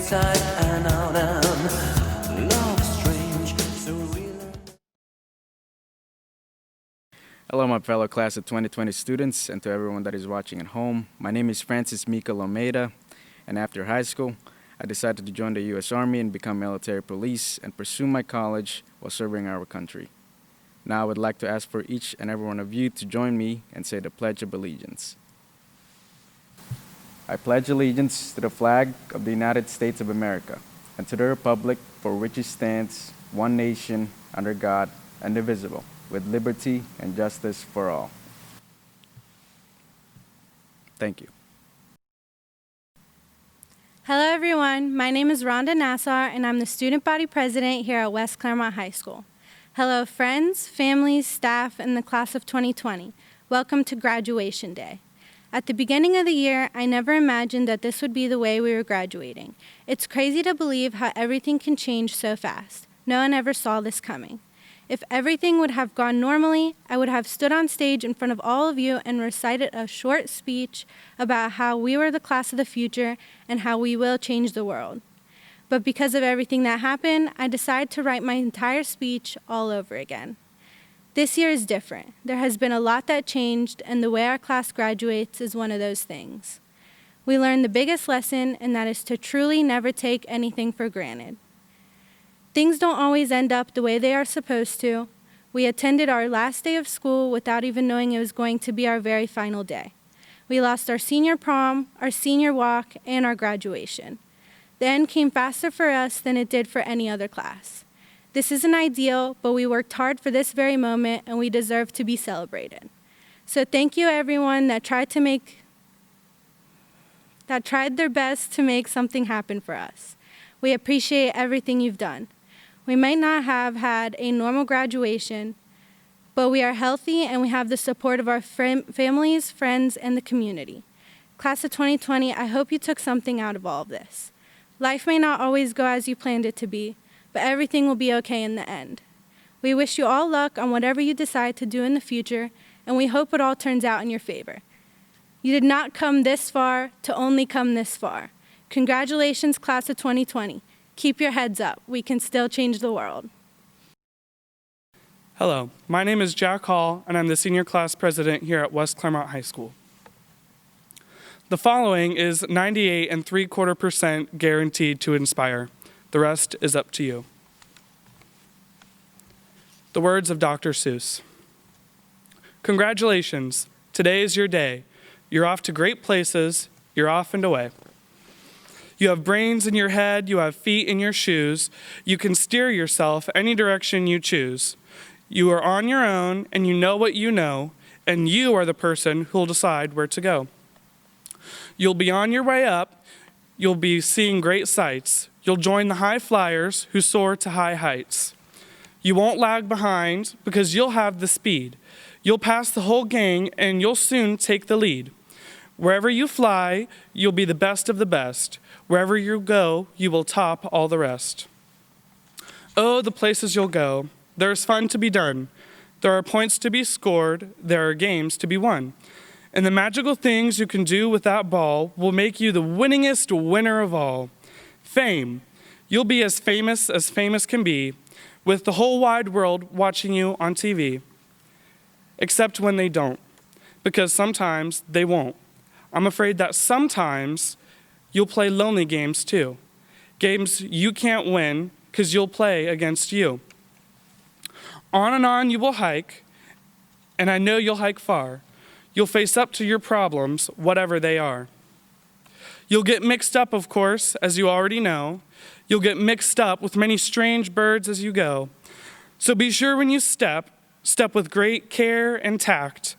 inside and out, and love is strange, so real. Hello, my fellow class of 2020 students, and to everyone that is watching at home. My name is Francis Mikael Almeida, and after high school, I decided to join the U.S. Army and become military police and pursue my college while serving our country. Now I would like to ask for each and every one of you to join me and say the Pledge of Allegiance. I pledge allegiance to the flag of the United States of America and to the republic for which it stands, one nation, under God, indivisible, with liberty and justice for all. Thank you. Hello everyone, my name is Rhonda Nassar and I'm the student body president here at West Clermont High School. Hello friends, families, staff, and the class of 2020. Welcome to graduation day. At the beginning of the year, I never imagined that this would be the way we were graduating. It's crazy to believe how everything can change so fast. No one ever saw this coming. If everything would have gone normally, I would have stood on stage in front of all of you and recited a short speech about how we were the class of the future and how we will change the world. But because of everything that happened, I decided to write my entire speech all over again. This year is different. There has been a lot that changed, and the way our class graduates is one of those things. We learned the biggest lesson, and that is to truly never take anything for granted. Things don't always end up the way they are supposed to. We attended our last day of school without even knowing it was going to be our very final day. We lost our senior prom, our senior walk, and our graduation. The end came faster for us than it did for any other class. This isn't ideal, but we worked hard for this very moment, and we deserve to be celebrated. So thank you everyone that tried their best to make something happen for us. We appreciate everything you've done. We might not have had a normal graduation, but we are healthy and we have the support of our families, friends, and the community. Class of 2020, I hope you took something out of all of this. Life may not always go as you planned it to be, but everything will be okay in the end. We wish you all luck on whatever you decide to do in the future, and we hope it all turns out in your favor. You did not come this far to only come this far. Congratulations, class of 2020. Keep your heads up. We can still change the world. Hello, my name is Jack Hall, and I'm the senior class president here at West Clermont High School. The following is 98.75% guaranteed to inspire. The rest is up to you. The words of Dr. Seuss. Congratulations, today is your day. You're off to great places, you're off and away. You have brains in your head, you have feet in your shoes. You can steer yourself any direction you choose. You are on your own, and you know what you know, and you are the person who will decide where to go. You'll be on your way up, you'll be seeing great sights. You'll join the high flyers who soar to high heights. You won't lag behind because you'll have the speed. You'll pass the whole gang, and you'll soon take the lead. Wherever you fly, you'll be the best of the best. Wherever you go, you will top all the rest. Oh, the places you'll go. There is fun to be done. There are points to be scored. There are games to be won. And the magical things you can do with that ball will make you the winningest winner of all. Fame. You'll be as famous can be, with the whole wide world watching you on TV. Except when they don't, because sometimes they won't. I'm afraid that sometimes you'll play lonely games too. Games you can't win because you'll play against you. On and on you will hike, and I know you'll hike far. You'll face up to your problems, whatever they are. You'll get mixed up, of course, as you already know. You'll get mixed up with many strange birds as you go. So be sure when you step with great care and tact,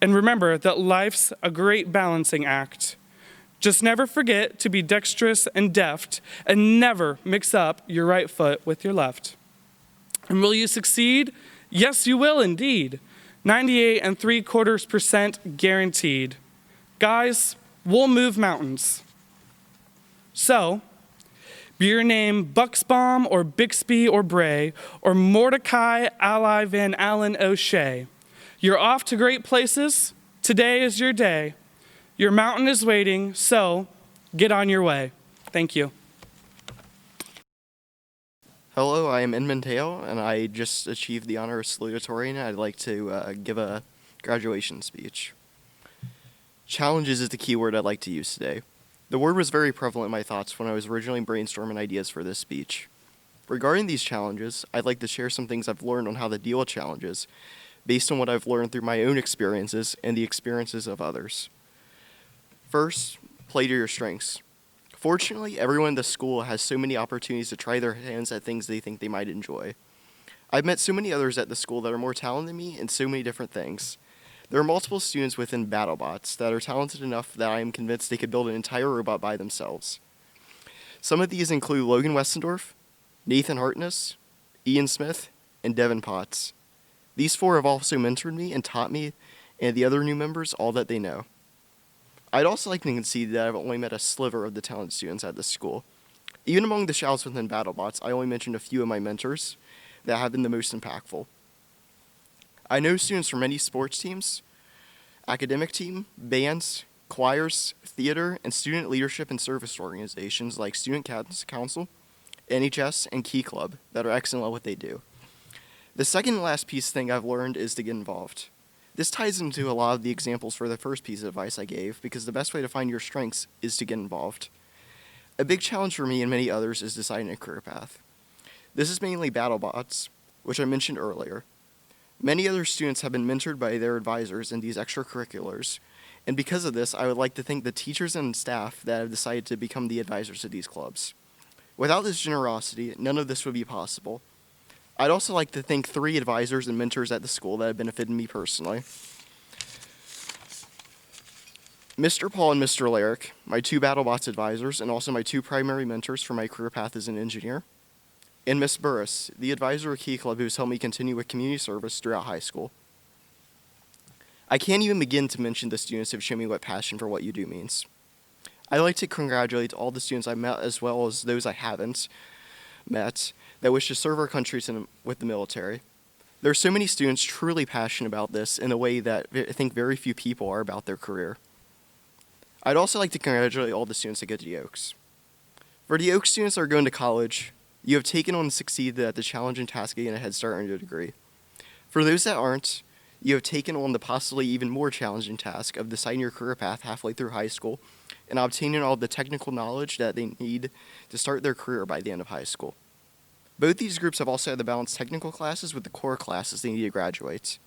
and remember that life's a great balancing act. Just never forget to be dexterous and deft, and never mix up your right foot with your left. And will you succeed? Yes, you will indeed. 98.75% guaranteed. Guys, we'll move mountains. So, be your name Buxbaum or Bixby or Bray or Mordecai Ally Van Allen O'Shea. You're off to great places. Today is your day. Your mountain is waiting, so get on your way. Thank you. Hello, I am Inman Teo, and I just achieved the honor of salutatorian. I'd like to give a graduation speech. Challenges is the key word I'd like to use today. The word was very prevalent in my thoughts when I was originally brainstorming ideas for this speech. Regarding these challenges, I'd like to share some things I've learned on how to deal with challenges, based on what I've learned through my own experiences and the experiences of others. First, play to your strengths. Fortunately, everyone in the school has so many opportunities to try their hands at things they think they might enjoy. I've met so many others at the school that are more talented than me in so many different things. There are multiple students within BattleBots that are talented enough that I am convinced they could build an entire robot by themselves. Some of these include Logan Westendorf, Nathan Hartness, Ian Smith, and Devin Potts. These four have also mentored me and taught me and the other new members all that they know. I'd also like to concede that I've only met a sliver of the talented students at this school. Even among the shouts within BattleBots, I only mentioned a few of my mentors that have been the most impactful. I know students from many sports teams, academic team, bands, choirs, theater, and student leadership and service organizations like Student Council, NHS, and Key Club that are excellent at what they do. The second and last piece thing I've learned is to get involved. This ties into a lot of the examples for the first piece of advice I gave, because the best way to find your strengths is to get involved. A big challenge for me and many others is deciding a career path. This is mainly BattleBots, which I mentioned earlier. Many other students have been mentored by their advisors in these extracurriculars, and because of this, I would like to thank the teachers and staff that have decided to become the advisors of these clubs. Without this generosity, none of this would be possible. I'd also like to thank 3 advisors and mentors at the school that have benefited me personally. Mr. Paul and Mr. Larrick, my 2 BattleBots advisors, and also my 2 primary mentors for my career path as an engineer. And Miss Burris, the advisor of Key Club who has helped me continue with community service throughout high school. I can't even begin to mention the students who have shown me what passion for what you do means. I'd like to congratulate all the students I've met as well as those I haven't met that wish to serve our country with the military. There are so many students truly passionate about this in a way that I think very few people are about their career. I'd also like to congratulate all the students that go to the Oaks. For the Oaks students that are going to college, you have taken on and succeeded at the challenging task of getting a head start on your degree. For those that aren't, you have taken on the possibly even more challenging task of deciding your career path halfway through high school and obtaining all the technical knowledge that they need to start their career by the end of high school. Both these groups have also had to balance technical classes with the core classes they need to graduate.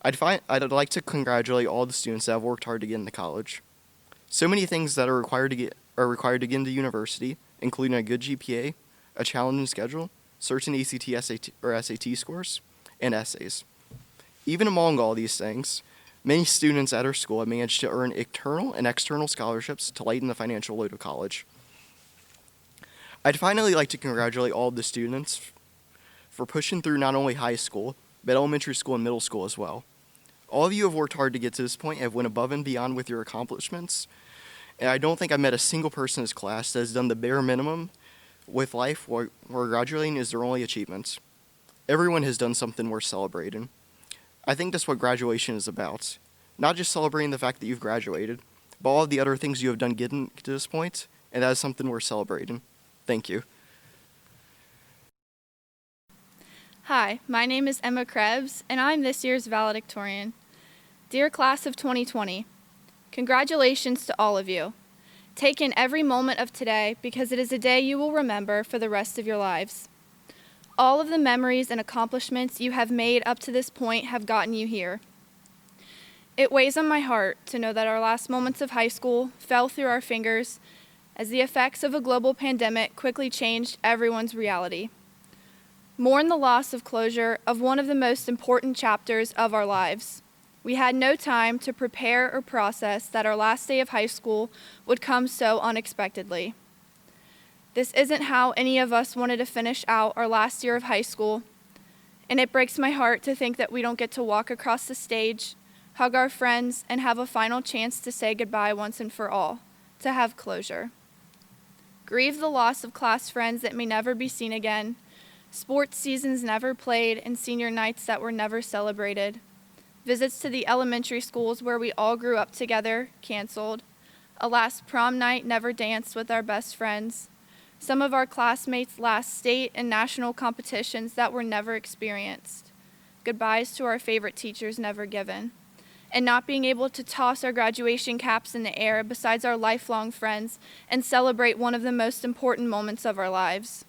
I'd like to congratulate all the students that have worked hard to get into college. So many things that are required to get into university, including a good GPA, a challenging schedule, certain ACT, SAT, or SAT scores, and essays. Even among all these things, many students at our school have managed to earn internal and external scholarships to lighten the financial load of college. I'd finally like to congratulate all of the students for pushing through not only high school, but elementary school and middle school as well. All of you have worked hard to get to this point and have went above and beyond with your accomplishments, and I don't think I've met a single person in this class that has done the bare minimum with life where graduating is their only achievement. Everyone has done something worth celebrating. I think that's what graduation is about. Not just celebrating the fact that you've graduated, but all of the other things you have done getting to this point, and that is something worth celebrating. Thank you. Hi, my name is Emma Krebs, and I'm this year's valedictorian. Dear class of 2020, congratulations to all of you. Take in every moment of today because it is a day you will remember for the rest of your lives. All of the memories and accomplishments you have made up to this point have gotten you here. It weighs on my heart to know that our last moments of high school fell through our fingers as the effects of a global pandemic quickly changed everyone's reality. Mourn the loss of closure of one of the most important chapters of our lives. We had no time to prepare or process that our last day of high school would come so unexpectedly. This isn't how any of us wanted to finish out our last year of high school, and it breaks my heart to think that we don't get to walk across the stage, hug our friends, and have a final chance to say goodbye once and for all, to have closure. Grieve the loss of class friends that may never be seen again, sports seasons never played, and senior nights that were never celebrated. Visits to the elementary schools where we all grew up together, canceled. A last prom night never danced with our best friends. Some of our classmates last state and national competitions that were never experienced. Goodbyes to our favorite teachers never given. And not being able to toss our graduation caps in the air besides our lifelong friends and celebrate one of the most important moments of our lives.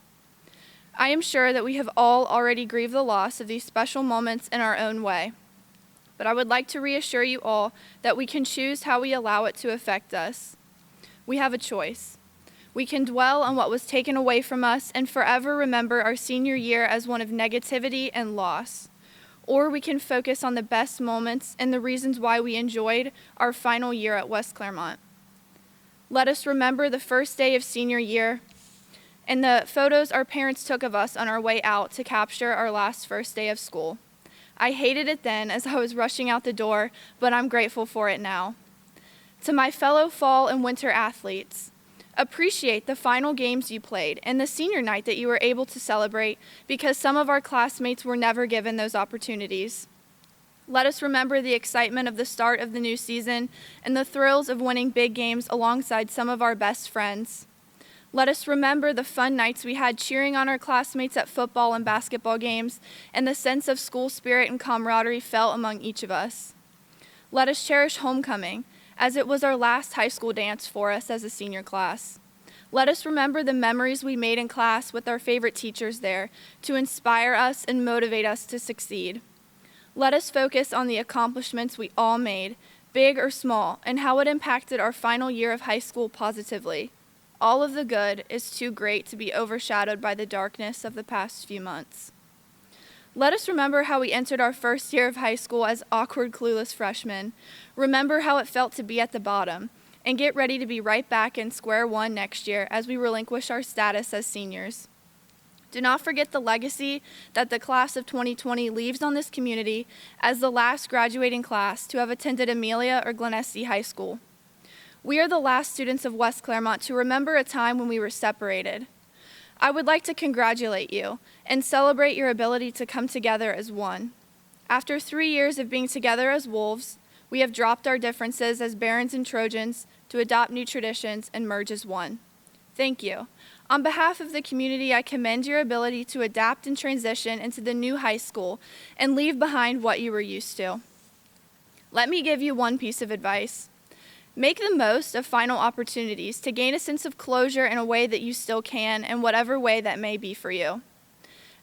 I am sure that we have all already grieved the loss of these special moments in our own way. But I would like to reassure you all that we can choose how we allow it to affect us. We have a choice. We can dwell on what was taken away from us and forever remember our senior year as one of negativity and loss. Or we can focus on the best moments and the reasons why we enjoyed our final year at West Clermont. Let us remember the first day of senior year and the photos our parents took of us on our way out to capture our last first day of school. I hated it then as I was rushing out the door, but I'm grateful for it now. To my fellow fall and winter athletes, appreciate the final games you played and the senior night that you were able to celebrate because some of our classmates were never given those opportunities. Let us remember the excitement of the start of the new season and the thrills of winning big games alongside some of our best friends. Let us remember the fun nights we had cheering on our classmates at football and basketball games and the sense of school spirit and camaraderie felt among each of us. Let us cherish homecoming, as it was our last high school dance for us as a senior class. Let us remember the memories we made in class with our favorite teachers there to inspire us and motivate us to succeed. Let us focus on the accomplishments we all made, big or small, and how it impacted our final year of high school positively. All of the good is too great to be overshadowed by the darkness of the past few months. Let us remember how we entered our first year of high school as awkward, clueless freshmen. Remember how it felt to be at the bottom, and get ready to be right back in square one next year as we relinquish our status as seniors. Do not forget the legacy that the class of 2020 leaves on this community as the last graduating class to have attended Amelia or Glen Estee High School. We are the last students of West Clermont to remember a time when we were separated. I would like to congratulate you and celebrate your ability to come together as one. After 3 years of being together as wolves, we have dropped our differences as Barons and Trojans to adopt new traditions and merge as one. Thank you. On behalf of the community, I commend your ability to adapt and transition into the new high school and leave behind what you were used to. Let me give you one piece of advice. Make the most of final opportunities to gain a sense of closure in a way that you still can, in whatever way that may be for you.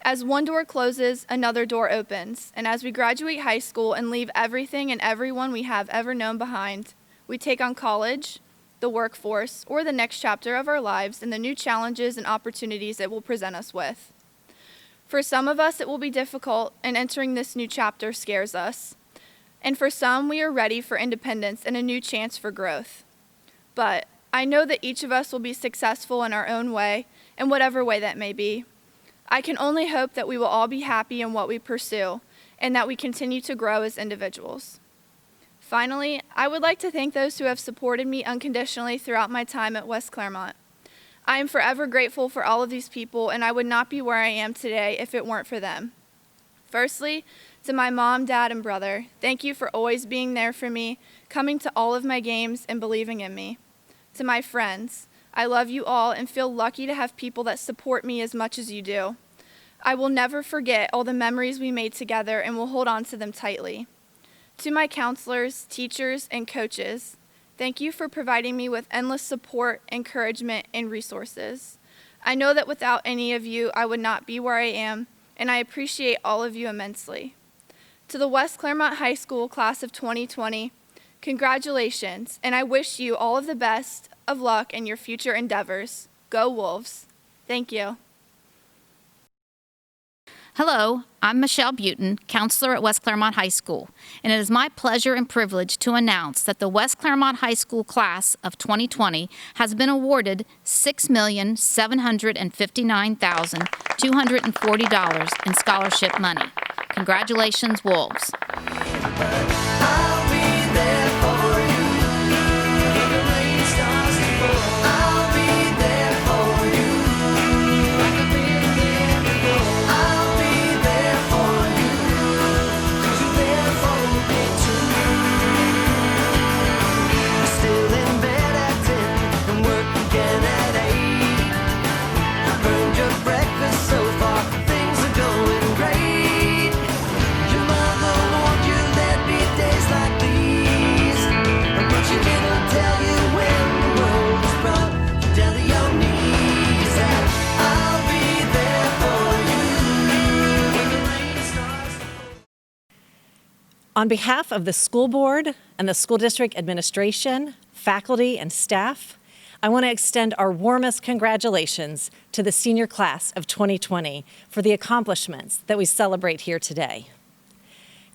As one door closes, another door opens, and as we graduate high school and leave everything and everyone we have ever known behind, we take on college, the workforce, or the next chapter of our lives and the new challenges and opportunities it will present us with. For some of us, it will be difficult, and entering this new chapter scares us. And for some, we are ready for independence and a new chance for growth. But I know that each of us will be successful in our own way, in whatever way that may be. I can only hope that we will all be happy in what we pursue, and that we continue to grow as individuals. Finally, I would like to thank those who have supported me unconditionally throughout my time at West Clermont. I am forever grateful for all of these people, and I would not be where I am today if it weren't for them. Firstly, to my mom, dad, and brother, thank you for always being there for me, coming to all of my games, and believing in me. To my friends, I love you all and feel lucky to have people that support me as much as you do. I will never forget all the memories we made together and will hold on to them tightly. To my counselors, teachers, and coaches, thank you for providing me with endless support, encouragement, and resources. I know that without any of you, I would not be where I am, and I appreciate all of you immensely. To the West Clermont High School class of 2020, congratulations, and I wish you all of the best of luck in your future endeavors. Go Wolves. Thank you. Hello, I'm Michelle Butin, counselor at West Clermont High School, and it is my pleasure and privilege to announce that the West Clermont High School class of 2020 has been awarded $6,759,240 in scholarship money. Congratulations, Wolves. I'll be there for you. When the rain starts to fall, I'll be there for you. Like I've been there before. I'll be there for you. 'Cause you're there for me too. Still in bed at 10 and work again at 8. On behalf of the school board and the school district administration, faculty, and staff, I want to extend our warmest congratulations to the senior class of 2020 for the accomplishments that we celebrate here today.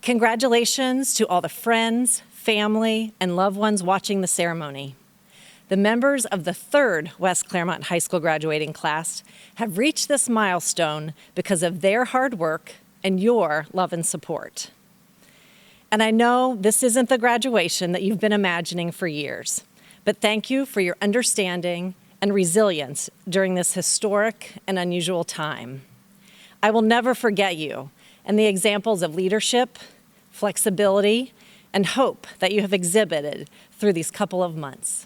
Congratulations to all the friends, family, and loved ones watching the ceremony. The members of the third West Clermont High School graduating class have reached this milestone because of their hard work and your love and support. And I know this isn't the graduation that you've been imagining for years, but thank you for your understanding and resilience during this historic and unusual time. I will never forget you and the examples of leadership, flexibility, and hope that you have exhibited through these couple of months.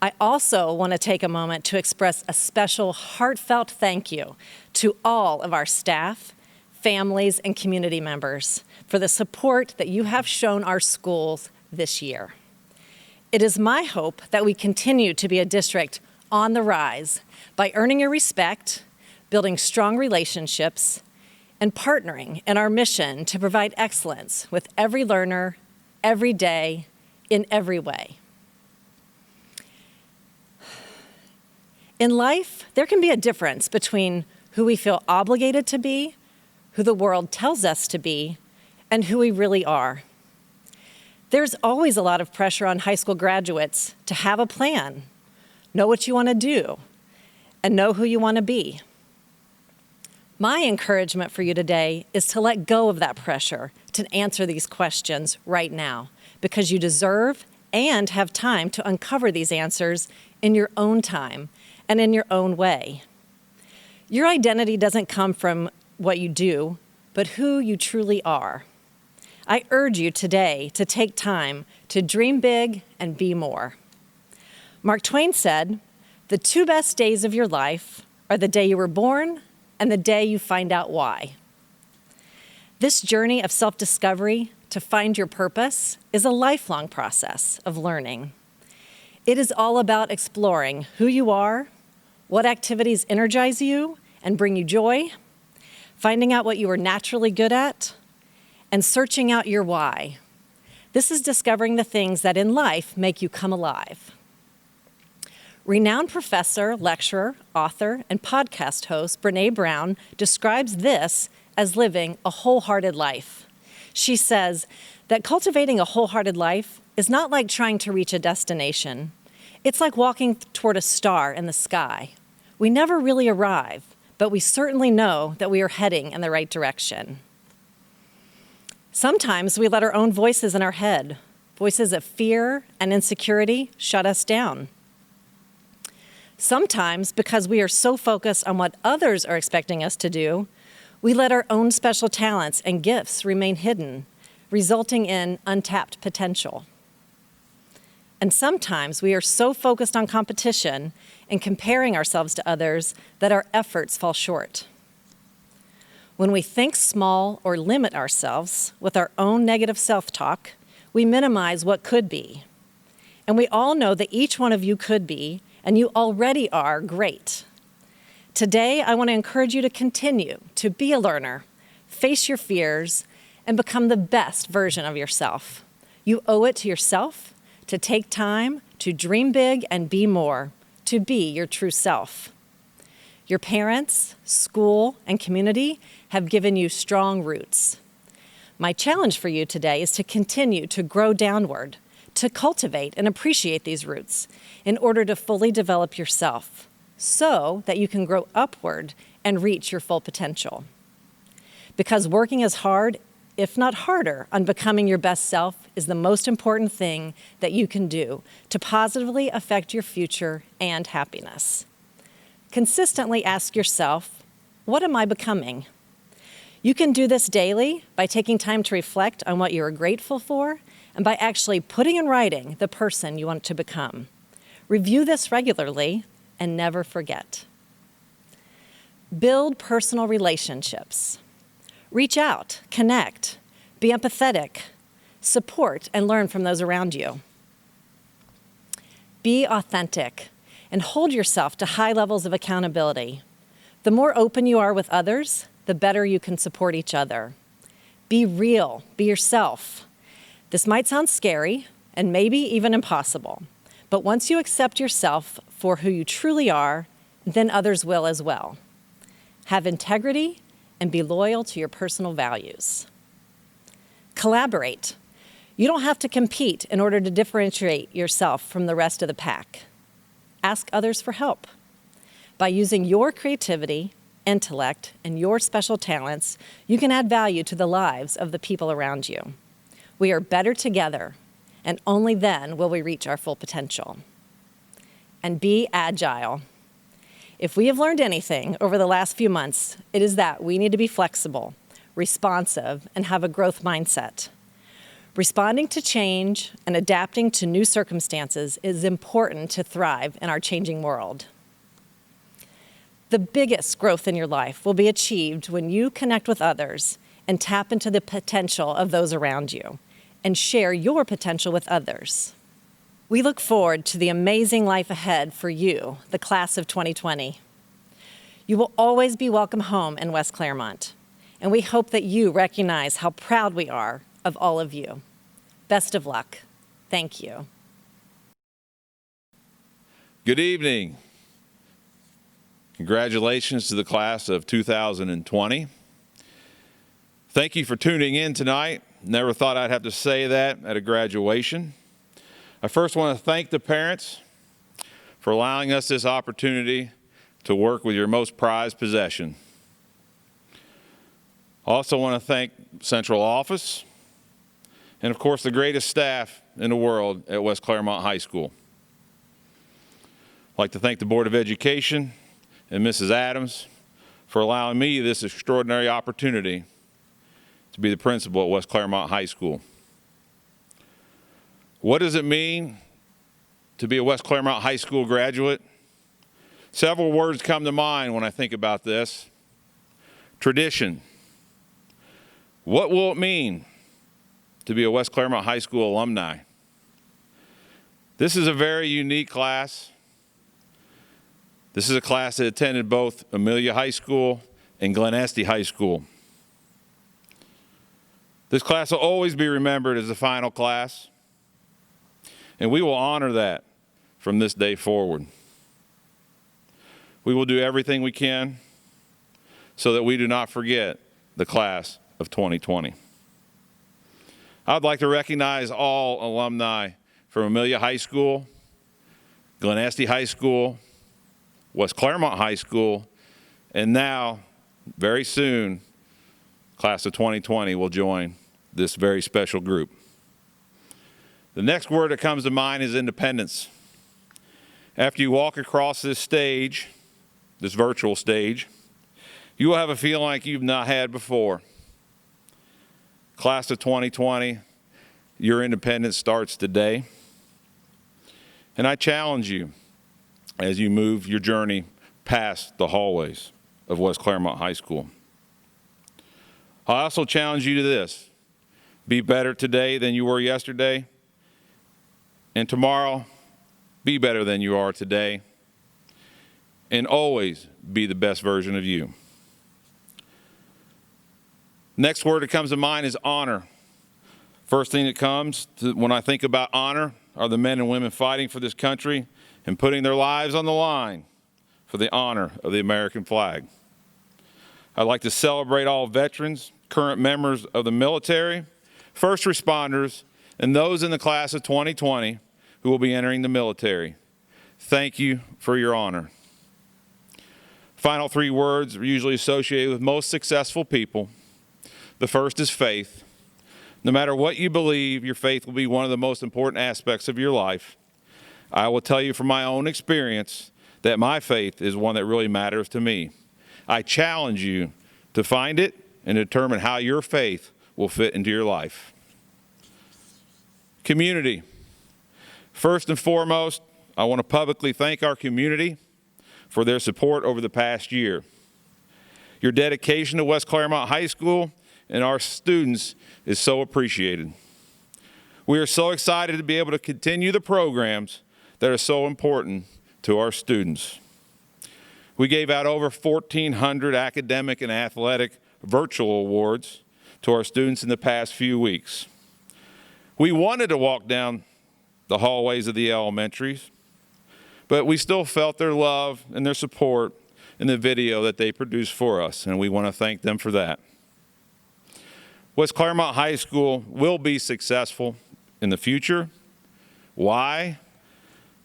I also want to take a moment to express a special heartfelt thank you to all of our staff, families, and community members for the support that you have shown our schools this year. It is my hope that we continue to be a district on the rise by earning your respect, building strong relationships, and partnering in our mission to provide excellence with every learner, every day, in every way. In life, there can be a difference between who we feel obligated to be, who the world tells us to be, and who we really are. There's always a lot of pressure on high school graduates to have a plan, know what you want to do, and know who you want to be. My encouragement for you today is to let go of that pressure to answer these questions right now, because you deserve and have time to uncover these answers in your own time and in your own way. Your identity doesn't come from what you do, but who you truly are. I urge you today to take time to dream big and be more. Mark Twain said, "The two best days of your life are the day you were born and the day you find out why." This journey of self-discovery to find your purpose is a lifelong process of learning. It is all about exploring who you are, what activities energize you and bring you joy, finding out what you are naturally good at, and searching out your why. This is discovering the things that in life make you come alive. Renowned professor, lecturer, author, and podcast host Brené Brown describes this as living a wholehearted life. She says that cultivating a wholehearted life is not like trying to reach a destination. It's like walking toward a star in the sky. We never really arrive, but we certainly know that we are heading in the right direction. Sometimes we let our own voices in our head, voices of fear and insecurity, shut us down. Sometimes, because we are so focused on what others are expecting us to do, we let our own special talents and gifts remain hidden, resulting in untapped potential. And sometimes we are so focused on competition and comparing ourselves to others that our efforts fall short. When we think small or limit ourselves with our own negative self-talk, we minimize what could be. And we all know that each one of you could be, and you already are, great. Today, I want to encourage you to continue to be a learner, face your fears, and become the best version of yourself. You owe it to yourself to take time to dream big and be more, to be your true self. Your parents, school, and community have given you strong roots. My challenge for you today is to continue to grow downward, to cultivate and appreciate these roots in order to fully develop yourself so that you can grow upward and reach your full potential. Because working as hard, if not harder, on becoming your best self is the most important thing that you can do to positively affect your future and happiness. Consistently ask yourself, what am I becoming? You can do this daily by taking time to reflect on what you are grateful for and by actually putting in writing the person you want to become. Review this regularly and never forget. Build personal relationships. Reach out, connect, be empathetic, support, and learn from those around you. Be authentic and hold yourself to high levels of accountability. The more open you are with others, the better you can support each other. Be real, be yourself. This might sound scary and maybe even impossible, but once you accept yourself for who you truly are, then others will as well. Have integrity and be loyal to your personal values. Collaborate. You don't have to compete in order to differentiate yourself from the rest of the pack. Ask others for help. By using your creativity, intellect, and your special talents, you can add value to the lives of the people around you. We are better together, and only then will we reach our full potential. And be agile. If we have learned anything over the last few months, it is that we need to be flexible, responsive, and have a growth mindset. Responding to change and adapting to new circumstances is important to thrive in our changing world. The biggest growth in your life will be achieved when you connect with others and tap into the potential of those around you and share your potential with others. We look forward to the amazing life ahead for you, the class of 2020. You will always be welcome home in West Clermont, and we hope that you recognize how proud we are of all of you. Best of luck. Thank you. Good evening. Congratulations to the class of 2020. Thank you for tuning in tonight. Never thought I'd have to say that at a graduation. I first want to thank the parents for allowing us this opportunity to work with your most prized possession. I also want to thank Central Office and, of course, the greatest staff in the world at West Clermont High School. I'd like to thank the Board of Education and Mrs. Adams for allowing me this extraordinary opportunity to be the principal at West Clermont High School. What does it mean to be a West Clermont High School graduate? Several words come to mind when I think about this. Tradition. What will it mean to be a West Clermont High School alumni? This is a very unique class. This is a class that attended both Amelia High School and Glen Estey High School. This class will always be remembered as the final class, and we will honor that from this day forward. We will do everything we can so that we do not forget the class of 2020. I'd like to recognize all alumni from Amelia High School, Glen Estey High School, West Clermont High School, and now, very soon, class of 2020 will join this very special group. The next word that comes to mind is independence. After you walk across this stage, this virtual stage, you will have a feeling like you've not had before. Class of 2020, your independence starts today. And I challenge you as you move your journey past the hallways of West Clermont High School. I also challenge you to this: be better today than you were yesterday, and tomorrow, be better than you are today, and always be the best version of you. Next word that comes to mind is honor. First thing that comes to when I think about honor are the men and women fighting for this country and putting their lives on the line for the honor of the American flag. I'd like to celebrate all veterans, current members of the military, first responders, and those in the class of 2020 who will be entering the military. Thank you for your honor. Final three words are usually associated with most successful people. The first is faith. No matter what you believe, your faith will be one of the most important aspects of your life. I will tell you from my own experience that my faith is one that really matters to me. I challenge you to find it and determine how your faith will fit into your life. Community. First and foremost, I want to publicly thank our community for their support over the past year. Your dedication to West Clermont High School and our students is so appreciated. We are so excited to be able to continue the programs that are so important to our students. We gave out over 1,400 academic and athletic virtual awards to our students in the past few weeks. We wanted to walk down the hallways of the elementaries, but we still felt their love and their support in the video that they produced for us, and we want to thank them for that. West Clermont High School will be successful in the future. Why?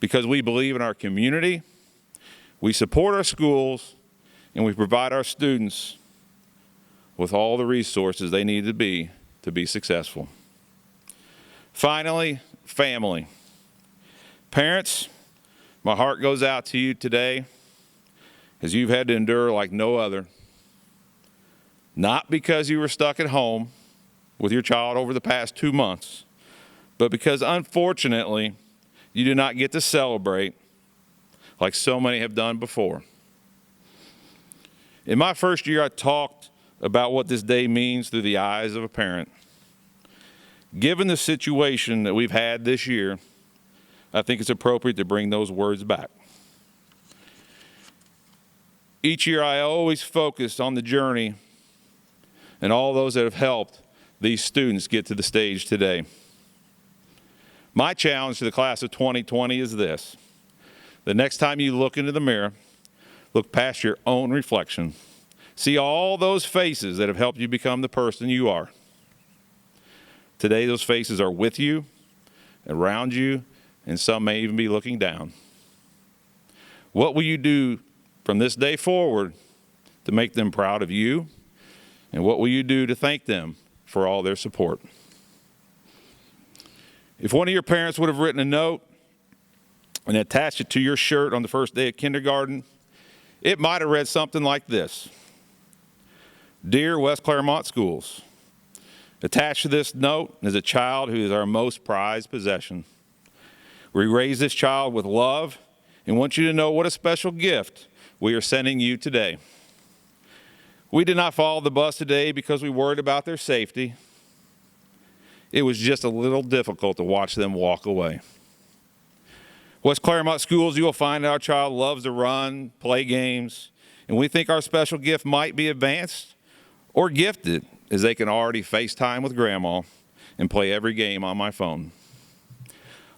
Because we believe in our community, we support our schools, and we provide our students with all the resources they need to be successful. Finally, family. Parents, my heart goes out to you today as you've had to endure like no other. Not because you were stuck at home with your child over the past 2 months, but because unfortunately, you did not get to celebrate like so many have done before. In my first year, I talked about what this day means through the eyes of a parent. Given the situation that we've had this year, I think it's appropriate to bring those words back. Each year, I always focused on the journey and all those that have helped these students get to the stage today. My challenge to the class of 2020 is this. The next time you look into the mirror, look past your own reflection. See all those faces that have helped you become the person you are. Today, those faces are with you, around you, and some may even be looking down. What will you do from this day forward to make them proud of you? And what will you do to thank them for all their support? If one of your parents would have written a note and attached it to your shirt on the first day of kindergarten, it might have read something like this. Dear West Clermont Schools, attached to this note is a child who is our most prized possession. We raise this child with love and want you to know what a special gift we are sending you today. We did not follow the bus today because we worried about their safety. It was just a little difficult to watch them walk away. West Clermont Schools, you will find that our child loves to run, play games, and we think our special gift might be advanced or gifted, as they can already FaceTime with Grandma and play every game on my phone.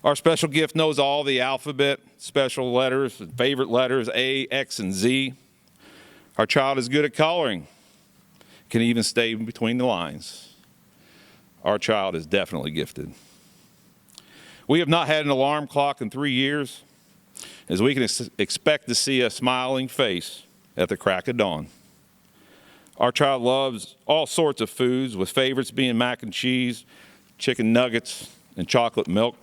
Our special gift knows all the alphabet, special letters, favorite letters, A, X, and Z. Our child is good at coloring, can even stay between the lines. Our child is definitely gifted. We have not had an alarm clock in 3 years, as we can expect to see a smiling face at the crack of dawn. Our child loves all sorts of foods, with favorites being mac and cheese, chicken nuggets, and chocolate milk.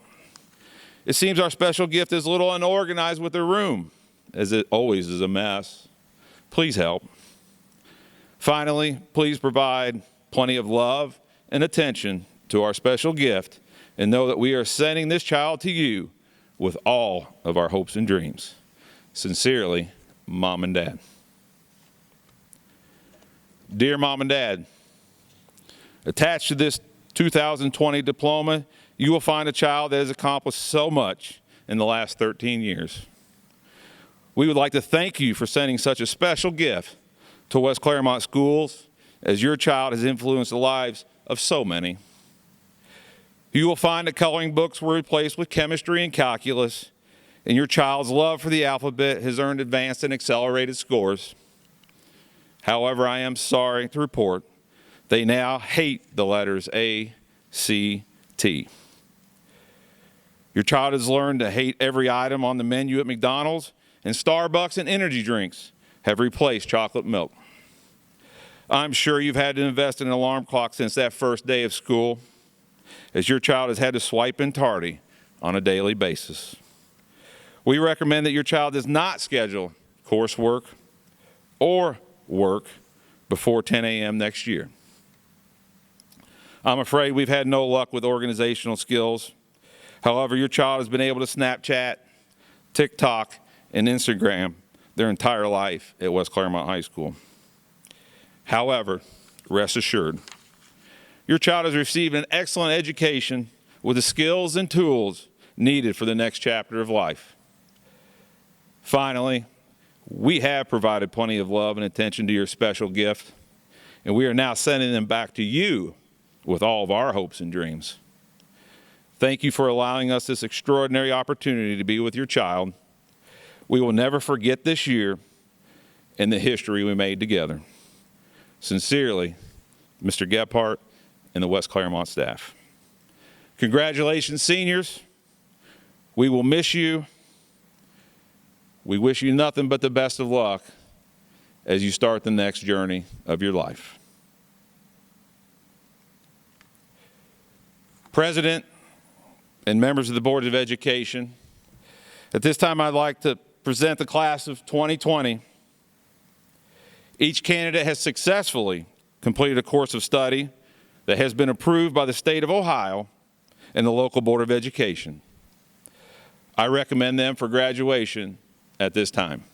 It seems our special gift is a little unorganized with their room, as it always is a mess. Please help. Finally, please provide plenty of love and attention to our special gift, and know that we are sending this child to you with all of our hopes and dreams. Sincerely, Mom and Dad. Dear Mom and Dad, attached to this 2020 diploma, you will find a child that has accomplished so much in the last 13 years. We would like to thank you for sending such a special gift to West Clermont Schools, as your child has influenced the lives of so many. You will find that coloring books were replaced with chemistry and calculus, and your child's love for the alphabet has earned advanced and accelerated scores. However, I am sorry to report they now hate the letters A, C, T. Your child has learned to hate every item on the menu at McDonald's, and Starbucks and energy drinks have replaced chocolate milk. I'm sure you've had to invest in an alarm clock since that first day of school, as your child has had to swipe in tardy on a daily basis. We recommend that your child does not schedule coursework or work before 10 a.m. next year. I'm afraid we've had no luck with organizational skills. However, your child has been able to Snapchat, TikTok, and Instagram their entire life at West Clermont High School. However, rest assured, your child has received an excellent education with the skills and tools needed for the next chapter of life. Finally, we have provided plenty of love and attention to your special gift, and we are now sending them back to you with all of our hopes and dreams. Thank you for allowing us this extraordinary opportunity to be with your child. We will never forget this year and the history we made together. Sincerely, Mr. Gephardt and the West Clermont staff. Congratulations, seniors. We will miss you. We wish you nothing but the best of luck as you start the next journey of your life. President and members of the Board of Education, at this time I'd like to present the class of 2020. Each candidate has successfully completed a course of study that has been approved by the state of Ohio and the local Board of Education. I recommend them for graduation at this time.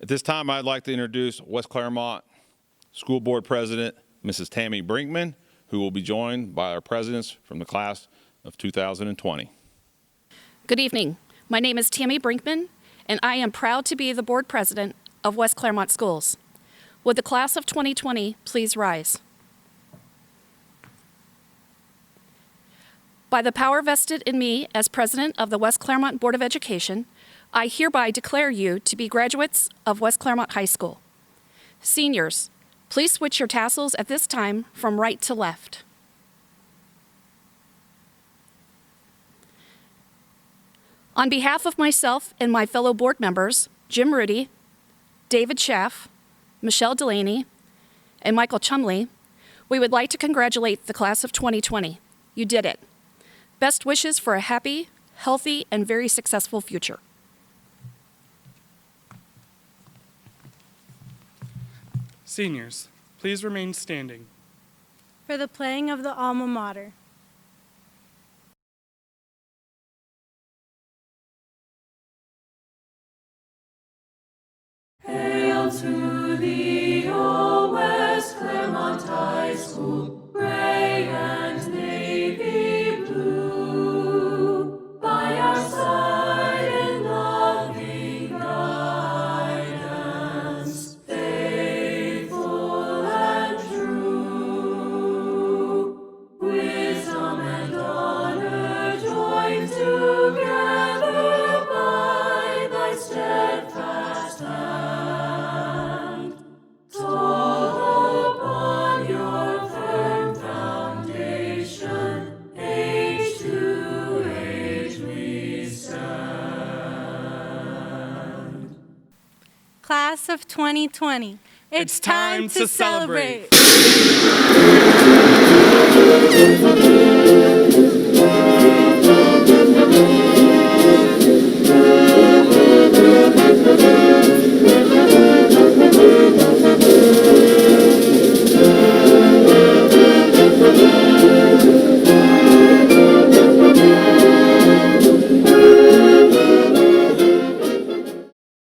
At this time, I'd like to introduce West Clermont School Board President, Mrs. Tammy Brinkman, who will be joined by our presidents from the class of 2020. Good evening. My name is Tammy Brinkman, and I am proud to be the board president of West Clermont Schools. Would the class of 2020 please rise? By the power vested in me as president of the West Clermont Board of Education, I hereby declare you to be graduates of West Clermont High School. Seniors, please switch your tassels at this time from right to left. On behalf of myself and my fellow board members, Jim Rudy, David Schaff, Michelle Delaney, and Michael Chumley, we would like to congratulate the class of 2020. You did it. Best wishes for a happy, healthy, and very successful future. Seniors, please remain standing. For the playing of the alma mater. Hail to thee, O West Clermont High School, gray and navy blue. By our side in loving guidance, faithful and true. Wisdom and honor joined together by thy steadfast hand. Tall upon your firm foundation, age to age we stand. Class of 2020. It's time to celebrate. Celebrate.